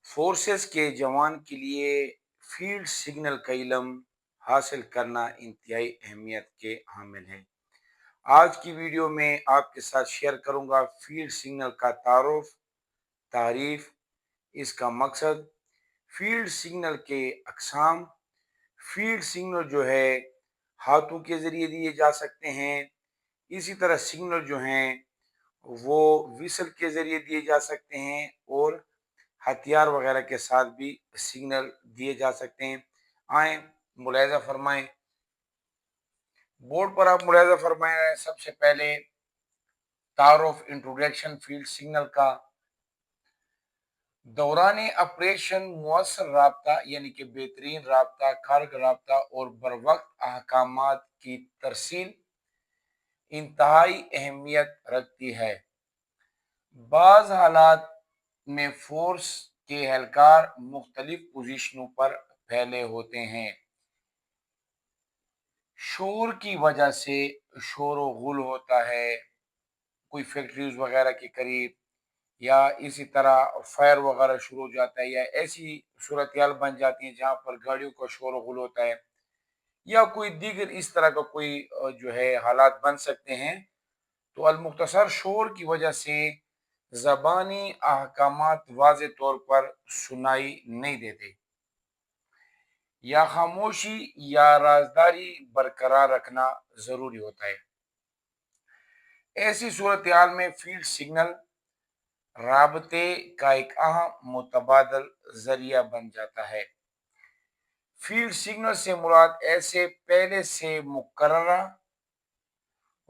Forces کے جوان کے لیے فیلڈ سگنل کا علم حاصل کرنا انتہائی اہمیت کے حامل ہے۔ آج کی ویڈیو میں آپ کے ساتھ شیئر کروں گا فیلڈ سگنل کا تعریف، اس کا مقصد، فیلڈ سگنل کے اقسام۔ فیلڈ سگنل جو ہے ہاتھوں کے ذریعے دیے جا سکتے ہیں، اسی طرح سگنل جو ہیں وہ وسل کے ذریعے دیے جا سکتے ہیں، اور ہتھیار وغیرہ کے ساتھ بھی سگنل دیے جا سکتے ہیں۔ آئیں ملاحظہ فرمائیں، بورڈ پر آپ ملاحظہ فرمائیں۔ سب سے پہلے تعارف، انٹروڈکشن فیلڈ سگنل کا۔ دوران آپریشن مؤثر رابطہ یعنی کہ بہترین رابطہ، کارگر رابطہ اور بروقت احکامات کی ترسیل انتہائی اہمیت رکھتی ہے۔ بعض حالات میں فورس کے اہلکار مختلف پوزیشنوں پر پھیلے ہوتے ہیں۔ شور کی وجہ سے شور و غل ہوتا ہے، کوئی فیکٹریز وغیرہ کے قریب، یا اسی طرح فائر وغیرہ شروع ہو جاتا ہے، یا ایسی صورتحال بن جاتی ہیں جہاں پر گاڑیوں کا شور و غل ہوتا ہے، یا کوئی دیگر اس طرح کا کوئی جو ہے حالات بن سکتے ہیں۔ تو المختصر شور کی وجہ سے زبانی احکامات واضح طور پر سنائی نہیں دیتے، یا خاموشی یا رازداری برقرار رکھنا ضروری ہوتا ہے۔ ایسی صورتحال میں فیلڈ سگنل رابطے کا ایک اہم متبادل ذریعہ بن جاتا ہے۔ فیلڈ سگنل سے مراد ایسے پہلے سے مقررہ،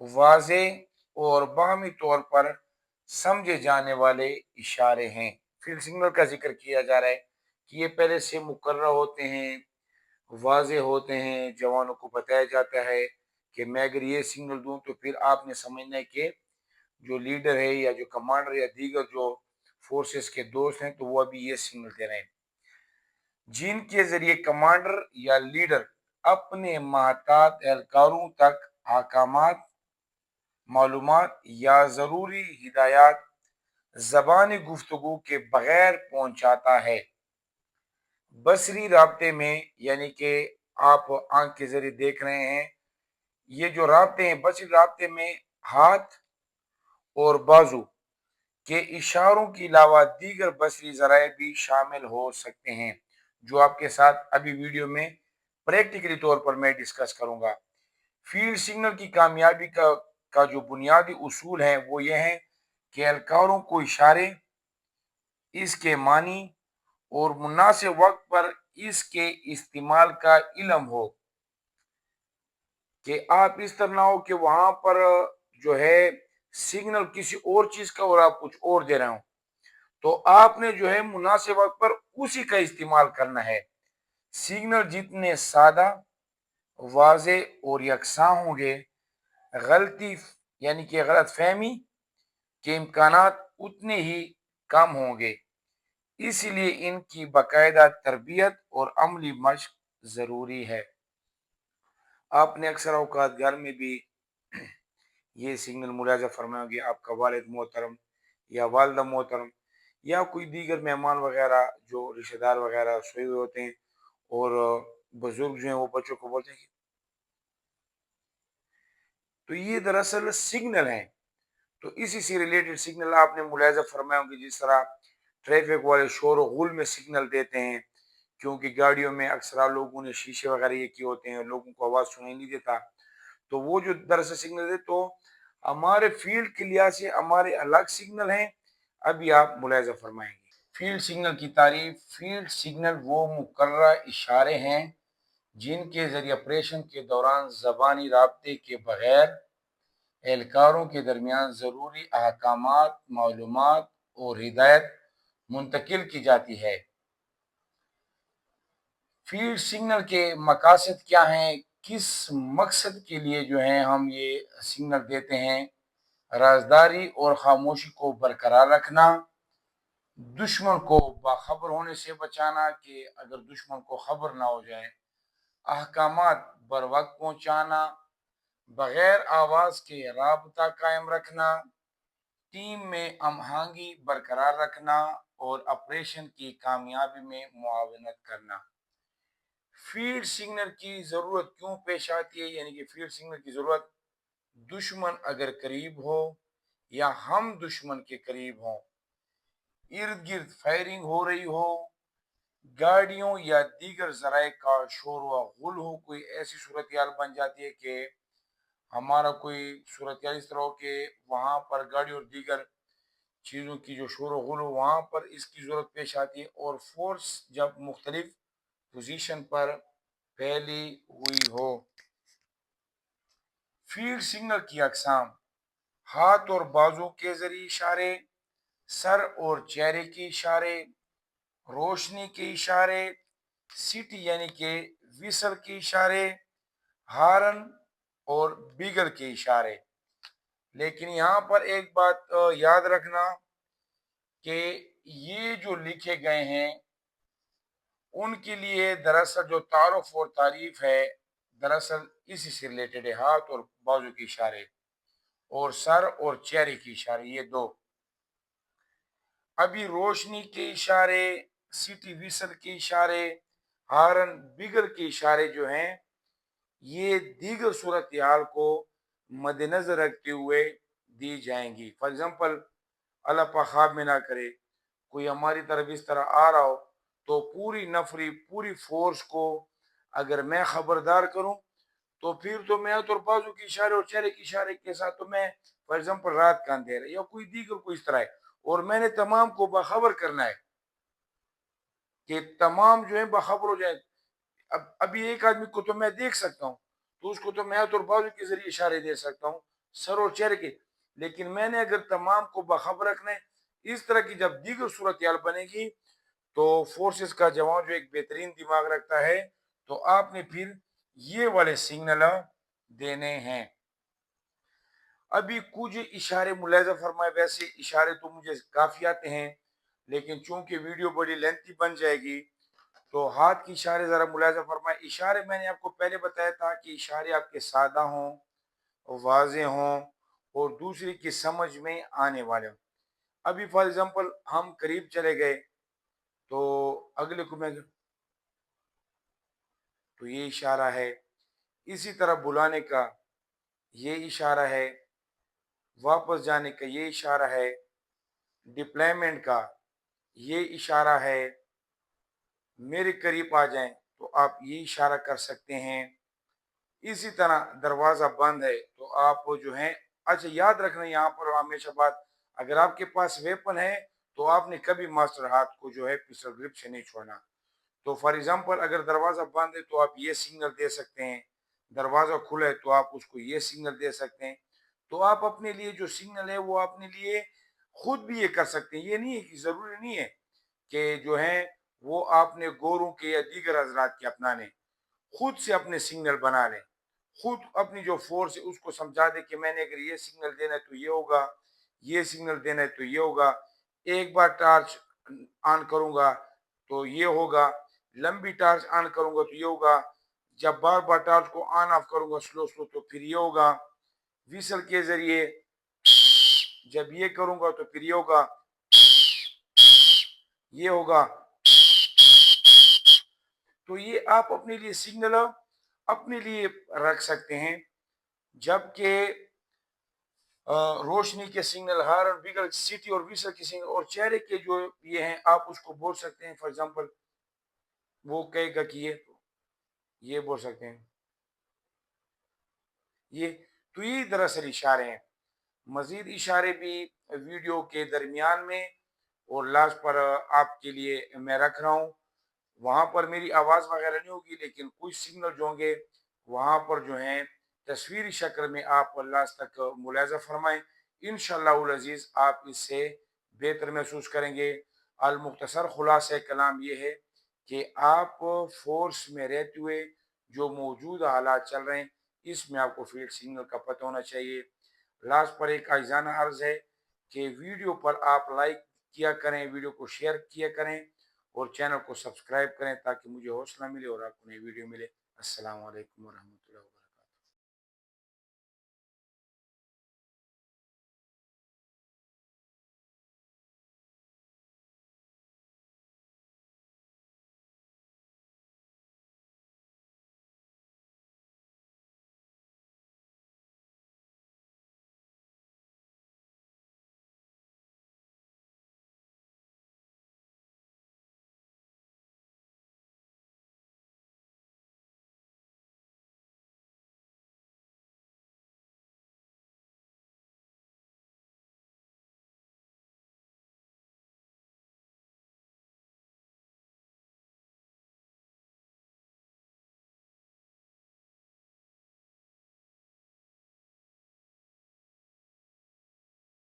واضح اور باہمی طور پر سمجھے جانے والے اشارے ہیں۔ فیلڈ سگنل کا ذکر کیا جا رہا ہے کہ یہ پہلے سے مقررہ ہوتے ہیں، واضح ہوتے ہیں، جوانوں کو بتایا جاتا ہے کہ میں اگر یہ سگنل دوں تو پھر آپ نے سمجھنا ہے کہ جو لیڈر ہے یا جو کمانڈر یا دیگر جو فورسز کے دوست ہیں تو وہ ابھی یہ سگنل دے رہے ہیں، جن کے ذریعے کمانڈر یا لیڈر اپنے محتاط اہلکاروں تک احکامات، معلومات یا ضروری ہدایات زبانی گفتگو کے بغیر پہنچاتا ہے۔ بصری رابطے میں یعنی کہ آپ آنکھ کے ذریعے دیکھ رہے ہیں، یہ جو رابطے ہیں بصری رابطے میں ہاتھ اور بازو کے اشاروں کے علاوہ دیگر بصری ذرائع بھی شامل ہو سکتے ہیں، جو آپ کے ساتھ ابھی ویڈیو میں پریکٹیکلی طور پر میں ڈسکس کروں گا۔ فیلڈ سگنل کی کامیابی کا جو بنیادی اصول ہے وہ یہ ہے کہ اہلکاروں کو اشارے، اس کے معنی اور مناسب وقت پر اس کے استعمال کا علم ہو، کہ آپ اس طرح نہ ہو کہ وہاں پر جو ہے سگنل کسی اور چیز کا اور آپ کچھ اور دے رہے ہوں، تو آپ نے جو ہے مناسب وقت پر اسی کا استعمال کرنا ہے۔ سگنل جتنے سادہ، واضح اور یکساں ہوں گے، غلطی یعنی کہ غلط فہمی کے امکانات اتنے ہی کم ہوں گے، اس لیے ان کی باقاعدہ تربیت اور عملی مشق ضروری ہے۔ آپ نے اکثر اوقات گھر میں بھی یہ سگنل ملاحظہ فرمایا گیا، آپ کا والد محترم یا والدہ محترم یا کوئی دیگر مہمان وغیرہ جو رشتہ دار وغیرہ سوئے ہوئے ہوتے ہیں، اور بزرگ جو ہیں وہ بچوں کو بولتے ہیں، تو یہ دراصل سگنل ہیں۔ تو اسی سے ریلیٹڈ سگنل آپ نے ملاحظہ فرمایا ہوں کہ جس طرح ٹریفک والے شور و غل میں سگنل دیتے ہیں، کیونکہ گاڑیوں میں اکثر لوگوں نے شیشے وغیرہ یہ کیے ہوتے ہیں، لوگوں کو آواز سنائی نہیں دیتا، تو وہ جو دراصل سگنل دے، تو ہمارے فیلڈ کے لحاظ سے ہمارے الگ سگنل ہیں، ابھی آپ ملاحظہ فرمائیں گے۔ فیلڈ سگنل کی تعریف۔ فیلڈ سگنل وہ مقررہ اشارے ہیں جن کے ذریعے آپریشن کے دوران زبانی رابطے کے بغیر اہلکاروں کے درمیان ضروری احکامات، معلومات اور ہدایت منتقل کی جاتی ہے۔ فیلڈ سگنل کے مقاصد کیا ہیں؟ کس مقصد کے لیے جو ہیں ہم یہ سگنل دیتے ہیں؟ رازداری اور خاموشی کو برقرار رکھنا، دشمن کو باخبر ہونے سے بچانا کہ اگر دشمن کو خبر نہ ہو جائے، احکامات بر وقت پہنچانا، بغیر آواز کے رابطہ قائم رکھنا، ٹیم میں ہم آہنگی برقرار رکھنا، اور آپریشن کی کامیابی میں معاونت کرنا۔ فیلڈ سگنل کی ضرورت کیوں پیش آتی ہے؟ یعنی کہ فیلڈ سگنل کی ضرورت دشمن اگر قریب ہو یا ہم دشمن کے قریب ہوں، ارد گرد فائرنگ ہو رہی ہو، گاڑیوں یا دیگر ذرائع کا شور و غل ہو، کوئی ایسی صورتحال بن جاتی ہے کہ ہمارا کوئی صورتحال اس طرح ہو کہ وہاں پر گاڑی اور دیگر چیزوں کی جو شور و غل ہو، وہاں پر اس کی ضرورت پیش آتی ہے، اور فورس جب مختلف پوزیشن پر پھیلی ہوئی ہو۔ فیلڈ سگنل کی اقسام: ہاتھ اور بازو کے ذریعے اشارے، سر اور چہرے کے اشارے، روشنی کے اشارے، سٹی یعنی کہ وسل کے اشارے، ہارن اور بیگل کے اشارے۔ لیکن یہاں پر ایک بات یاد رکھنا کہ یہ جو لکھے گئے ہیں ان کے لیے دراصل جو تعارف اور تعریف ہے دراصل اسی سے ریلیٹڈ ہے، ہاتھ اور بازو کے اشارے اور سر اور چہرے کے اشارے، یہ دو۔ ابھی روشنی کے اشارے، سٹی وسل کے اشارے، ہارن بیگل کے اشارے جو ہیں یہ دیگر صورتحال کو مد نظر رکھتے ہوئے دی جائیں گی۔ فار ایگزامپل، اللہ پاک خواب میں نہ کرے کوئی ہماری طرف اس طرح آ رہا ہو تو پوری نفری پوری فورس کو اگر میں خبردار کروں تو پھر تو میں ہاتھ اور بازو کے اشارے اور چہرے کے اشارے کے ساتھ تو میں فار ایگزامپل رات کا اندھیرا یا کوئی دیگر کوئی اس طرح ہے اور میں نے تمام کو باخبر کرنا ہے کہ تمام جو ہے باخبر ہو جائے۔ ابھی ایک آدمی کو تو میں دیکھ سکتا ہوں تو اس کو تو میں ہاتھ اور بازو کے ذریعے اشارے دے سکتا ہوں، سر اور چہرے کے، لیکن میں نے اگر تمام کو باخبر رکھنا ہے، اس طرح کی جب دیگر صورتحال بنے گی تو فورسز کا جوان جو ایک بہترین دماغ رکھتا ہے تو آپ نے پھر یہ والے سگنل دینے ہیں۔ ابھی کچھ اشارے ملاحظہ فرمائے، ویسے اشارے تو مجھے کافی آتے ہیں لیکن چونکہ ویڈیو بڑی لینتھی بن جائے گی تو ہاتھ کے اشارے ذرا ملاحظہ فرمائے۔ اشارے میں نے آپ کو پہلے بتایا تھا کہ اشارے آپ کے سادہ ہوں، واضح ہوں اور دوسری کی سمجھ میں آنے والے ہوں۔ ابھی فار ایگزامپل ہم قریب چلے گئے تو اگلے کو میں تو یہ اشارہ ہے، اسی طرح بلانے کا یہ اشارہ ہے، واپس جانے کا یہ اشارہ ہے، ڈپلائمنٹ کا یہ اشارہ ہے، میرے قریب آ جائیں تو آپ یہ اشارہ کر سکتے ہیں۔ اسی طرح دروازہ بند ہے تو آپ جو ہیں، اچھا یاد رکھنا یہاں پر ہمیشہ بات، اگر آپ کے پاس ویپن ہے تو آپ نے کبھی ماسٹر ہاتھ کو جو ہے پسٹل گرپ سے نہیں چھوڑنا۔ تو فار ایگزامپل اگر دروازہ بند ہے تو آپ یہ سگنل دے سکتے ہیں، دروازہ کھلا ہے تو آپ اس کو یہ سگنل دے سکتے ہیں۔ تو آپ اپنے لیے جو سگنل ہے وہ اپنے لیے خود بھی یہ کر سکتے ہیں، یہ نہیں ہے کہ ضروری نہیں ہے کہ جو ہے وہ آپ نے گوروں کے یا دیگر حضرات کے اپنانے، خود سے اپنے سگنل بنا لیں، خود اپنی جو فورس ہے اس کو سمجھا دے کہ میں نے اگر یہ سگنل دینا ہے تو یہ ہوگا، یہ سگنل دینا ہے تو یہ ہوگا، ایک بار ٹارچ آن کروں گا تو یہ ہوگا، لمبی ٹارچ آن کروں گا تو یہ ہوگا، جب بار بار ٹارچ کو آن آف کروں گا سلو سلو تو پھر یہ ہوگا، ویسل کے ذریعے جب یہ کروں گا تو پھر یہ ہوگا، یہ ہوگا۔ تو یہ آپ اپنے لیے سگنل اپنے لیے رکھ سکتے ہیں، جبکہ روشنی کے سگنل، ہارن بیگل سٹی اور ویسل کے سگنل اور چہرے کے جو یہ ہیں آپ اس کو بول سکتے ہیں۔ فار ایگزامپل وہ کہے گا کہ یہ بول سکتے ہیں یہ، تو یہ دراصل اشارے ہیں۔ مزید اشارے بھی ویڈیو کے درمیان میں اور لاسٹ پر آپ کے لیے میں رکھ رہا ہوں، وہاں پر میری آواز وغیرہ نہیں ہوگی لیکن کچھ سگنل جو ہوں گے وہاں پر جو ہیں تصویری شکل میں آپ لاسٹ تک ملاحظہ فرمائیں، انشاءاللہ العزیز آپ اس سے بہتر محسوس کریں گے۔ المختصر خلاصہ کلام یہ ہے کہ آپ فورس میں رہتے ہوئے جو موجود حالات چل رہے ہیں اس میں آپ کو فیلڈ سگنل کا پتہ ہونا چاہیے۔ لاسٹ پر ایک عاجزانہ عرض ہے کہ ویڈیو پر آپ لائک کیا کریں، ویڈیو کو شیئر کیا کریں اور چینل کو سبسکرائب کریں تاکہ مجھے حوصلہ ملے اور آپ کو نئی ویڈیو ملے۔ السلام علیکم ورحمۃ اللہ وبرکاتہ۔